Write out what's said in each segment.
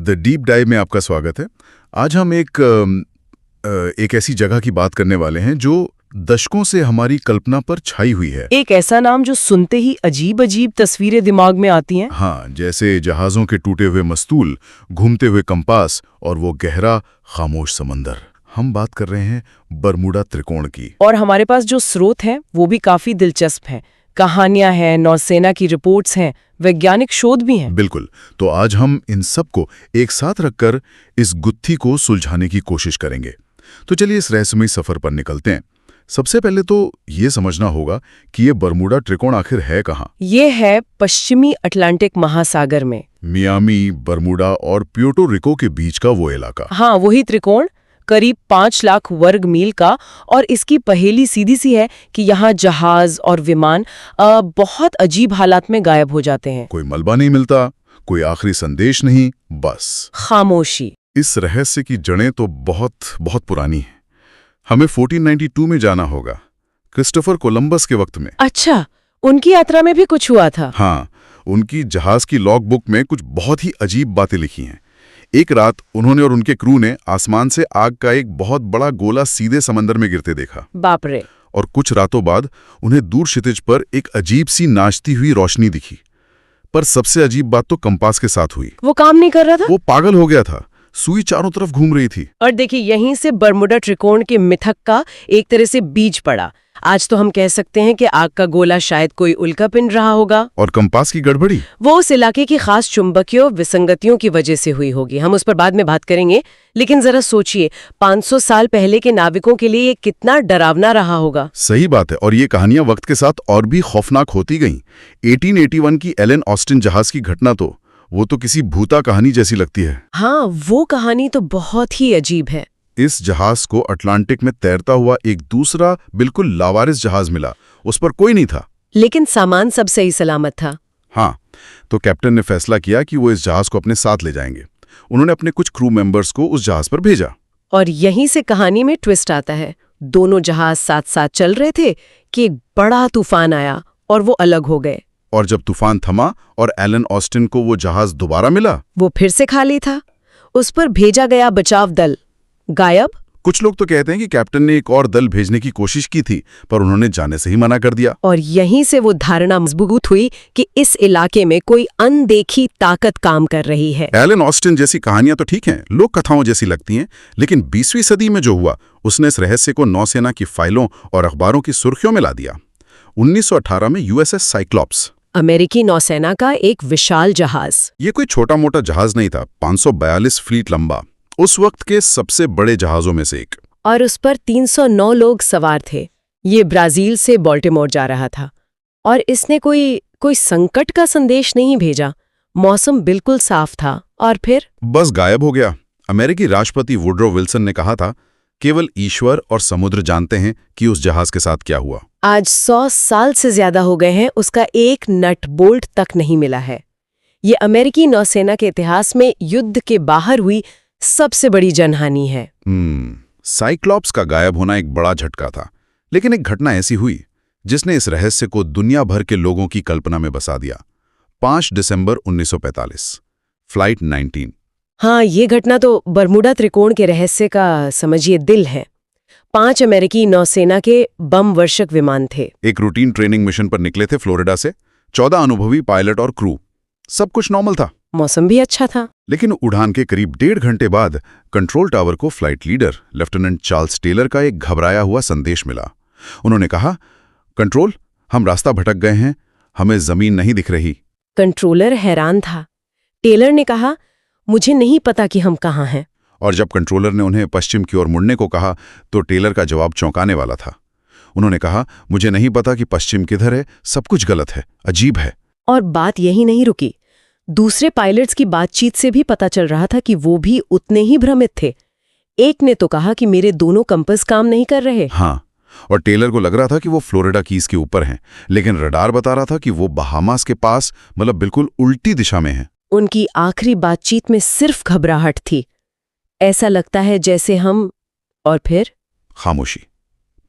The deep dive में आपका स्वागत है। आज हम एक ऐसी जगह की बात करने वाले हैं जो दशकों से हमारी कल्पना पर छाई हुई है। एक ऐसा नाम जो सुनते ही अजीब अजीब तस्वीरें दिमाग में आती हैं। हाँ, जैसे जहाज़ों के टूटे हुए मस्तूल, घूमते हुए कंपास और वो गहरा खामोश समंदर। हम बात कर रहे हैं बरमूडा त्रिकोण की। और हमारे पास जो स्रोत हैं वो भी काफी दिलचस्प हैं। कहानियां हैं, नौसेना की रिपोर्ट्स हैं, वैज्ञानिक शोध भी हैं। बिल्कुल। तो आज हम इन सबको एक साथ रखकर इस गुत्थी को सुलझाने की कोशिश करेंगे। तो चलिए इस रहस्यमयी सफर पर निकलते हैं। सबसे पहले तो ये समझना होगा कि ये बरमूडा त्रिकोण आखिर है कहाँ। ये है पश्चिमी अटलांटिक महासागर में। मियामी, बरमूडा और प्यूर्टो रिको के बीच का वो इलाका। हाँ, वही त्रिकोण, करीब 5 लाख वर्ग मील का। और इसकी पहेली सीधी सी है कि यहाँ जहाज और विमान बहुत अजीब हालात में गायब हो जाते हैं। कोई मलबा नहीं मिलता, कोई आखिरी संदेश नहीं, बस खामोशी। इस रहस्य की जड़ें तो बहुत बहुत पुरानी हैं। हमें 1492 में जाना होगा, क्रिस्टोफर कोलंबस के वक्त में। अच्छा, उनकी यात्रा में भी कुछ हुआ था? हाँ, उनकी जहाज की लॉग बुक में कुछ बहुत ही अजीब बातें लिखी हैं। एक रात उन्होंने और उनके क्रू ने आसमान से आग का एक बहुत बड़ा गोला सीधे समंदर में गिरते देखा। बाप रे। और कुछ रातों बाद उन्हें दूर क्षितिज पर एक अजीब सी नाचती हुई रोशनी दिखी। पर सबसे अजीब बात तो कंपास के साथ हुई। वो काम नहीं कर रहा था? वो पागल हो गया था, सुई चारों तरफ घूम रही थी। और देखिए, यहीं से बरमूडा त्रिकोण के मिथक का एक तरह से बीज पड़ा। आज तो हम कह सकते हैं कि आग का गोला शायद कोई उल्कापिंड रहा होगा। और कंपास की गड़बड़ी वो उस इलाके की खास चुंबकीय विसंगतियों की वजह से हुई होगी। हम उस पर बाद में बात करेंगे, लेकिन जरा सोचिए, 500 साल पहले के नाविकों के लिए ये कितना डरावना रहा होगा। सही बात है। और ये कहानियां वक्त के साथ और भी खौफनाक होती गईं। 1881 की एलन ऑस्टिन जहाज की घटना तो वो तो किसी भूता कहानी जैसी लगती है। हाँ, वो कहानी तो बहुत ही अजीब है। इस जहाज को अटलांटिक में तैरता हुआ एक दूसरा बिल्कुल लावारिस जहाज मिला। उस पर कोई नहीं था, लेकिन सामान सब सही सलामत था। हाँ, तो कैप्टन ने फैसला किया कि वो इस जहाज को अपने साथ ले जाएंगे। उन्होंने अपने कुछ क्रू मेंबर्स को उस जहाज पर भेजा। और यहीं से कहानी में ट्विस्ट आता है। दोनों जहाज साथ साथ चल रहे थे कि एक बड़ा तूफान आया और वो अलग हो गए। और जब तूफान थमा और एलन ऑस्टिन को वो जहाज दोबारा मिला, वो फिर से खाली था। उस पर भेजा गया बचाव दल गायब। कुछ लोग तो कहते हैं कि कैप्टन ने एक और दल भेजने की कोशिश की थी, पर उन्होंने जाने से ही मना कर दिया। और यहीं से वो धारणा मजबूत हुई कि इस इलाके में कोई अनदेखी ताकत काम कर रही है। एलन ऑस्टिन जैसी कहानियां तो ठीक हैं, लोक कथाओं जैसी लगती हैं, लेकिन 20वीं सदी में जो हुआ उसने इस रहस्य को नौसेना की फाइलों और अखबारों की सुर्खियों में ला दिया। 1918 में यूएसएस साइक्लॉप्स, अमेरिकी नौसेना का एक विशाल जहाज। ये कोई छोटा मोटा जहाज नहीं था, 542 फीट लंबा, उस वक्त के सबसे बड़े जहाजों में से एक। और उस पर 309 लोग सवार थे। ये ब्राजील से बाल्टीमोर जा रहा था और इसने कोई संकट का संदेश नहीं भेजा। मौसम बिल्कुल साफ था और फिर बस गायब हो गया। अमेरिकी राष्ट्रपति वुडरो विल्सन ने कहा था, केवल ईश्वर और समुद्र जानते हैं कि उस जहाज के साथ क्या हुआ। आज 100 साल से ज्यादा हो गए हैं, उसका एक नट बोल्ट तक नहीं मिला है। ये अमेरिकी नौसेना के इतिहास में युद्ध के बाहर हुई सबसे बड़ी जनहानि है। साइक्लॉप्स का गायब होना एक बड़ा झटका था, लेकिन एक घटना ऐसी हुई जिसने इस रहस्य को दुनिया भर के लोगों की कल्पना में बसा दिया। 5 दिसंबर 1945, फ्लाइट 19। हाँ, ये घटना तो बरमूडा त्रिकोण के रहस्य का समझिए दिल है। 5 अमेरिकी नौसेना के बम वर्षक विमान थे। एक रूटीन ट्रेनिंग मिशन पर निकले थे फ्लोरिडा से। 14 अनुभवी पायलट और क्रू। सब कुछ नॉर्मल था, मौसम भी अच्छा था। लेकिन उड़ान के करीब 1.5 घंटे बाद कंट्रोल टावर को flight leader lieutenant Charles Taylor का एक घबराया हुआ संदेश मिला। उन्होंने कहा, कंट्रोल, हम रास्ता भटक गए हैं, हमें जमीन नहीं दिख रही। कंट्रोलर हैरान था। टेलर ने कहा, मुझे नहीं पता कि हम कहाँ हैं। और जब कंट्रोलर ने उन्हें पश्चिम की ओर मुड़ने को कहा तो टेलर का जवाब चौंकाने वाला था। उन्होंने कहा, मुझे नहीं पता कि पश्चिम किधर है, सब कुछ गलत है, अजीब है। और बात यही नहीं रुकी। दूसरे पायलट्स की बातचीत से भी पता चल रहा था कि वो भी उतने ही भ्रमित थे। एक ने तो कहा कि मेरे दोनों कंपास काम नहीं कर रहे। हाँ, और टेलर को लग रहा था कि वो फ्लोरिडा कीज के ऊपर हैं, लेकिन रडार बता रहा था कि वो बहामास के पास, मतलब बिल्कुल उल्टी दिशा में है। उनकी आखिरी बातचीत में सिर्फ घबराहट थी। ऐसा लगता है जैसे हम। और फिर खामोशी,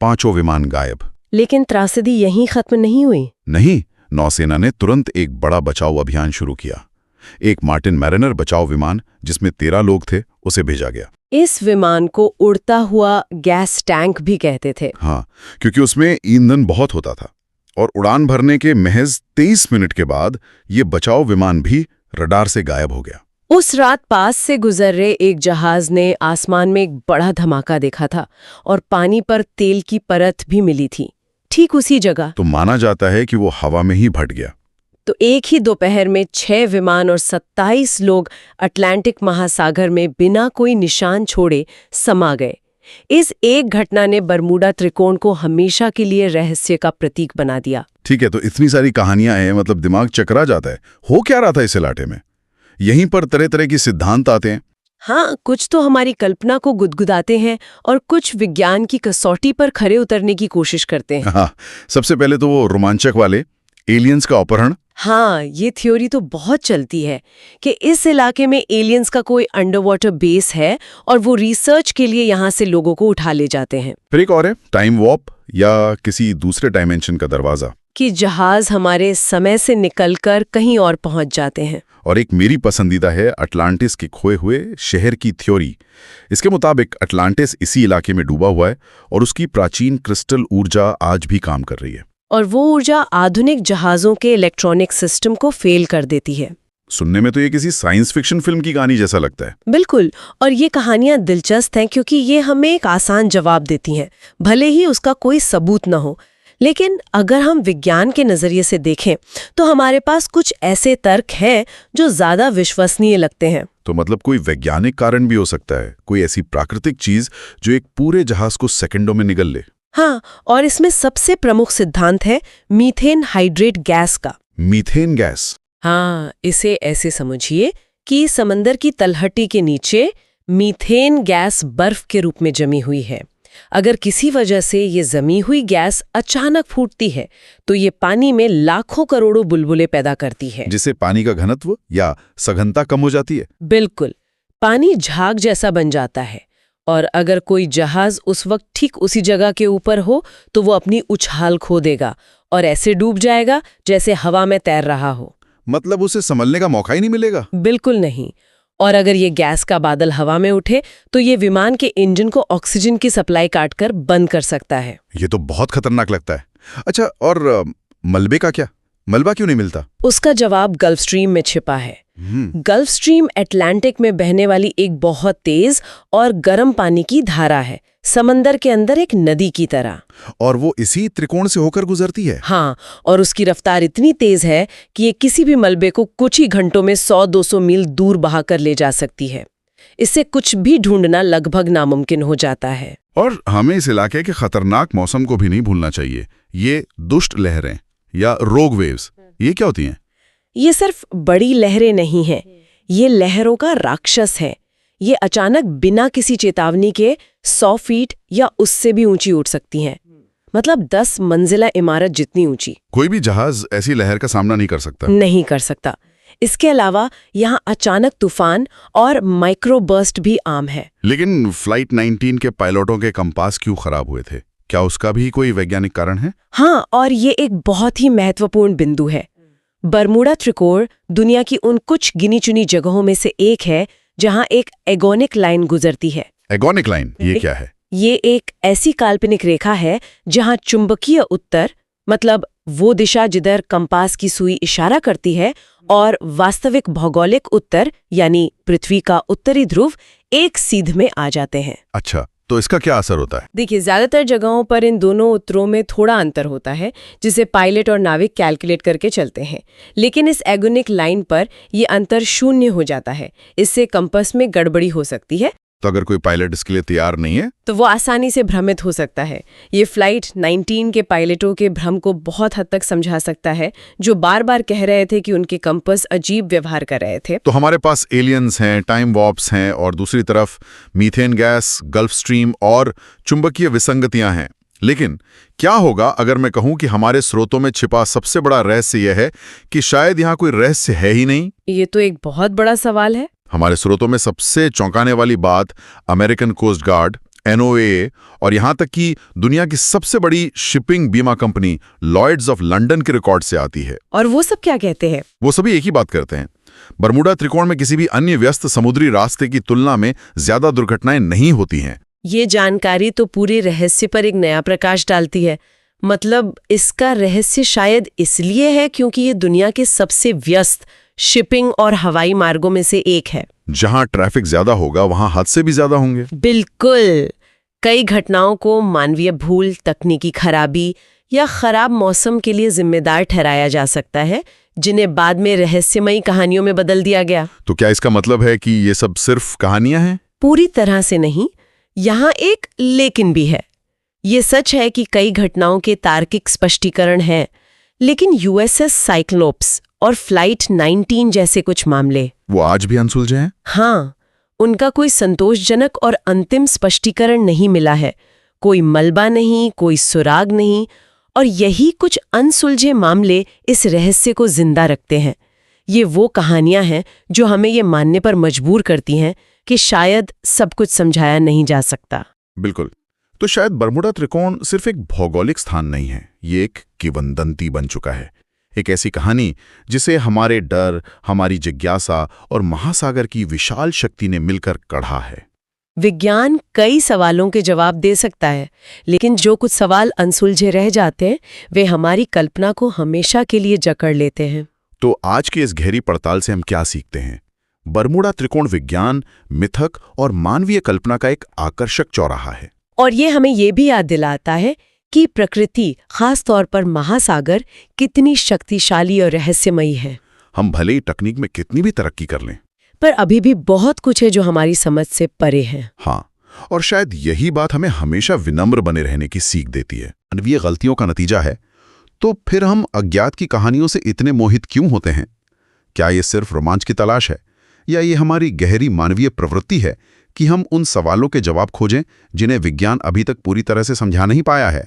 5 विमान गायब। लेकिन त्रासदी यहीं खत्म नहीं हुई। नहीं, नौसेना ने तुरंत एक बड़ा बचाव अभियान शुरू किया। एक मार्टिन मैरिनर बचाव विमान जिसमें 13 लोग थे उसे भेजा गया। इस विमान को उड़ता हुआ गैस टैंक भी कहते थे। हाँ, क्योंकि उसमें ईंधन बहुत होता था। और उड़ान भरने के महज 23 मिनट के बाद ये बचाव विमान भी रडार से गायब हो गया। उस रात पास से गुजर रहे एक जहाज ने आसमान में एक बड़ा धमाका देखा था और पानी पर तेल की परत भी मिली थी, ठीक उसी जगह। तो माना जाता है कि वो हवा में ही भट गया। तो एक ही दोपहर में 6 विमान और 27 लोग अटलांटिक महासागर में बिना कोई निशान छोड़े समा गए। इस एक घटना ने बरमूडा त्रिकोण को हमेशा के लिए रहस्य का प्रतीक बना दिया। ठीक है, तो इतनी सारी कहानियां हैं, मतलब दिमाग चकरा जाता है। हो क्या रहा था इस इलाके में? यहीं पर तरह तरह के सिद्धांत आते हैं। हाँ, कुछ तो हमारी कल्पना को गुदगुदाते हैं और कुछ विज्ञान की कसौटी पर खरे उतरने की कोशिश करते हैं। हाँ, सबसे पहले तो वो रोमांचक वाले एलियंस का अपहरण। हाँ, ये थ्योरी तो बहुत चलती है कि इस इलाके में एलियंस का कोई अंडर वाटर बेस है और वो रिसर्च के लिए यहाँ से लोगों को उठा ले जाते हैं। फिर एक और है टाइम वॉर्प या किसी दूसरे डायमेंशन का दरवाजा, कि जहाज हमारे समय से निकलकर कहीं और पहुंच जाते हैं। और एक मेरी पसंदीदा है अटलांटिस के खोए हुए शहर की थ्योरी। इसके मुताबिक अटलांटिस इसी इलाके में डूबा हुआ है और उसकी प्राचीन क्रिस्टल ऊर्जा आज भी काम कर रही है। और वो ऊर्जा आधुनिक जहाजों के इलेक्ट्रॉनिक सिस्टम को फेल कर देती है। सुनने में तो ये किसी साइंस फिक्शन फिल्म की कहानी जैसा लगता है। बिल्कुल, और ये कहानियां दिलचस्प हैं क्योंकि ये हमें एक आसान जवाब देती हैं, भले ही उसका कोई सबूत न हो। लेकिन अगर हम विज्ञान के नजरिए से देखें तो हमारे पास कुछ ऐसे तर्क हैं जो ज्यादा विश्वसनीय लगते हैं। तो मतलब कोई वैज्ञानिक कारण भी हो सकता है, कोई ऐसी प्राकृतिक चीज जो एक पूरे जहाज को सेकंडों में निगल ले। हाँ, और इसमें सबसे प्रमुख सिद्धांत है मीथेन हाइड्रेट गैस का। Methane gas? हाँ, इसे ऐसे समझिए कि समंदर की तलहटी के नीचे मीथेन गैस बर्फ के रूप में जमी हुई है। अगर किसी वजह से ये जमी हुई गैस अचानक फूटती है तो ये पानी में लाखों करोड़ों बुलबुले पैदा करती है, जिससे पानी का घनत्व या सघनता कम हो जाती है। बिल्कुल, पानी झाग जैसा बन जाता है। और अगर कोई जहाज उस वक्त ठीक उसी जगह के ऊपर हो तो वो अपनी उछाल खो देगा और ऐसे डूब जाएगा जैसे हवा में तैर रहा हो। मतलब उसे संभलने का मौका ही नहीं मिलेगा। बिल्कुल नहीं। और अगर ये गैस का बादल हवा में उठे तो ये विमान के इंजन को ऑक्सीजन की सप्लाई काटकर बंद कर सकता है। ये तो बहुत खतरनाक लगता है। अच्छा, और मलबे का क्या? मलबा क्यों नहीं मिलता? उसका जवाब गल्फ स्ट्रीम में छिपा है। गल्फ स्ट्रीम अटलांटिक में बहने वाली एक बहुत तेज और गर्म पानी की धारा है, समंदर के अंदर एक नदी की तरह। और वो इसी त्रिकोण से होकर गुजरती है। हाँ, और उसकी रफ्तार इतनी तेज है कि ये किसी भी मलबे को कुछ ही घंटों में 100-200 मील दूर बहाकर ले जा सकती है। इससे कुछ भी ढूंढना लगभग नामुमकिन हो जाता है। और हमें इस इलाके के खतरनाक मौसम को भी नहीं भूलना चाहिए। ये दुष्ट लहरें या रोग वेव्स, ये क्या होती हैं? ये सिर्फ बड़ी लहरें नहीं हैं, ये लहरों का राक्षस है। ये अचानक बिना किसी चेतावनी के 100 फीट या उससे भी ऊंची उठ सकती हैं, मतलब 10 मंजिला इमारत जितनी ऊंची। कोई भी जहाज ऐसी लहर का सामना नहीं कर सकता। नहीं कर सकता। इसके अलावा यहाँ अचानक तूफान और माइक्रोबर्स्ट भी आम है। लेकिन फ्लाइट 19 के पायलटों के कंपास क्यों खराब हुए थे? क्या उसका भी कोई वैज्ञानिक कारण है? हाँ, और ये एक बहुत ही महत्वपूर्ण बिंदु है। बरमूडा त्रिकोण दुनिया की उन कुछ गिनी चुनी जगहों में से एक है जहां एक एगोनिक लाइन गुजरती है। एगोनिक लाइन, ये क्या है? ये एक ऐसी काल्पनिक रेखा है जहां चुंबकीय उत्तर, मतलब वो दिशा जिधर कंपास की सुई इशारा करती है, और वास्तविक भौगोलिक उत्तर यानी पृथ्वी का उत्तरी ध्रुव एक सीध में आ जाते हैं। अच्छा, तो इसका क्या असर होता है? देखिए, ज्यादातर जगहों पर इन दोनों उत्तरों में थोड़ा अंतर होता है जिसे पायलट और नाविक कैलकुलेट करके चलते हैं, लेकिन इस एगोनिक लाइन पर ये अंतर शून्य हो जाता है। इससे कंपास में गड़बड़ी हो सकती है। तो अगर कोई पायलट इसके लिए तैयार नहीं है तो वो आसानी से भ्रमित हो सकता है। ये फ्लाइट 19 के पायलटों के भ्रम को बहुत हद तक समझा सकता है, जो बार बार कह रहे थे कि उनके कंपास अजीब व्यवहार कर रहे थे। तो हमारे पास एलियंस हैं, टाइम वॉर्प्स हैं, और दूसरी तरफ मीथेन गैस, गल्फ स्ट्रीम और चुंबकीय विसंगतियां हैं। लेकिन क्या होगा अगर मैं कहूं कि हमारे स्रोतों में छिपा सबसे बड़ा रहस्य यह है कि शायद यहां कोई रहस्य है ही नहीं? ये तो एक बहुत बड़ा सवाल है। हमारे स्रोतों में सबसे चौंकाने वाली बात अमेरिकन कोस्ट गार्ड, NOAA और यहां तक कि दुनिया की सबसे बड़ी शिपिंग बीमा कंपनी लॉयड्स ऑफ लंदन के रिकॉर्ड से आती है। और वो सब क्या कहते हैं? वो सभी एक ही बात करते हैं। बरमूडा त्रिकोण में किसी भी अन्य व्यस्त समुद्री रास्ते की तुलना में ज्यादा दुर्घटनाएं नहीं होती हैं। ये जानकारी तो पूरे रहस्य पर एक नया प्रकाश डालती है। मतलब इसका रहस्य शायद इसलिए है क्योंकि ये दुनिया के सबसे व्यस्त शिपिंग और हवाई मार्गों में से एक है। जहां ट्रैफिक ज्यादा होगा वहां हादसे भी ज्यादा होंगे। बिल्कुल। कई घटनाओं को मानवीय भूल, तकनीकी खराबी या खराब मौसम के लिए जिम्मेदार ठहराया जा सकता है, जिन्हें बाद में रहस्यमयी कहानियों में बदल दिया गया। तो क्या इसका मतलब है कि ये सब सिर्फ कहानियां हैं? पूरी तरह से नहीं। यहाँ एक लेकिन भी है। ये सच है कि कई घटनाओं के तार्किक स्पष्टीकरण हैं, लेकिन यूएसएस साइक्लोप्स और फ्लाइट 19 जैसे कुछ मामले वो आज भी अनसुलझे हैं? हाँ, उनका कोई संतोषजनक और अंतिम स्पष्टीकरण नहीं मिला है। कोई मलबा नहीं, कोई सुराग नहीं, और यही कुछ अनसुलझे मामले इस रहस्य को जिंदा रखते हैं। ये वो कहानियां हैं जो हमें ये मानने पर मजबूर करती हैं कि शायद सब कुछ समझाया नहीं जा सकता। बिल्कुल। तो शायद बरमूडा त्रिकोण सिर्फ एक भौगोलिक स्थान नहीं है, ये एक किंवदंती बन चुका है। एक ऐसी कहानी जिसे हमारे डर, हमारी जिज्ञासा और महासागर की विशाल शक्ति ने मिलकर गढ़ा है। विज्ञान कई सवालों के जवाब दे सकता है, लेकिन जो कुछ सवाल अनसुलझे रह जाते हैं वे हमारी कल्पना को हमेशा के लिए जकड़ लेते हैं। तो आज की इस गहरी पड़ताल से हम क्या सीखते हैं? बरमूडा त्रिकोण विज्ञान, मिथक और मानवीय कल्पना का एक आकर्षक चौराहा है। और ये हमें ये भी याद दिलाता है कि प्रकृति, खास तौर पर महासागर, कितनी शक्तिशाली और रहस्यमयी है। हम भले ही तकनीक में कितनी भी तरक्की कर लें, पर अभी भी बहुत कुछ है जो हमारी समझ से परे है। हाँ, और शायद यही बात हमें हमेशा विनम्र बने रहने की सीख देती है। मानवीय गलतियों का नतीजा है। तो फिर हम अज्ञात की कहानियों से इतने मोहित क्यों होते हैं? क्या ये सिर्फ रोमांच की तलाश है, या ये हमारी गहरी मानवीय प्रवृत्ति है कि हम उन सवालों के जवाब खोजें जिन्हें विज्ञान अभी तक पूरी तरह से समझा नहीं पाया है?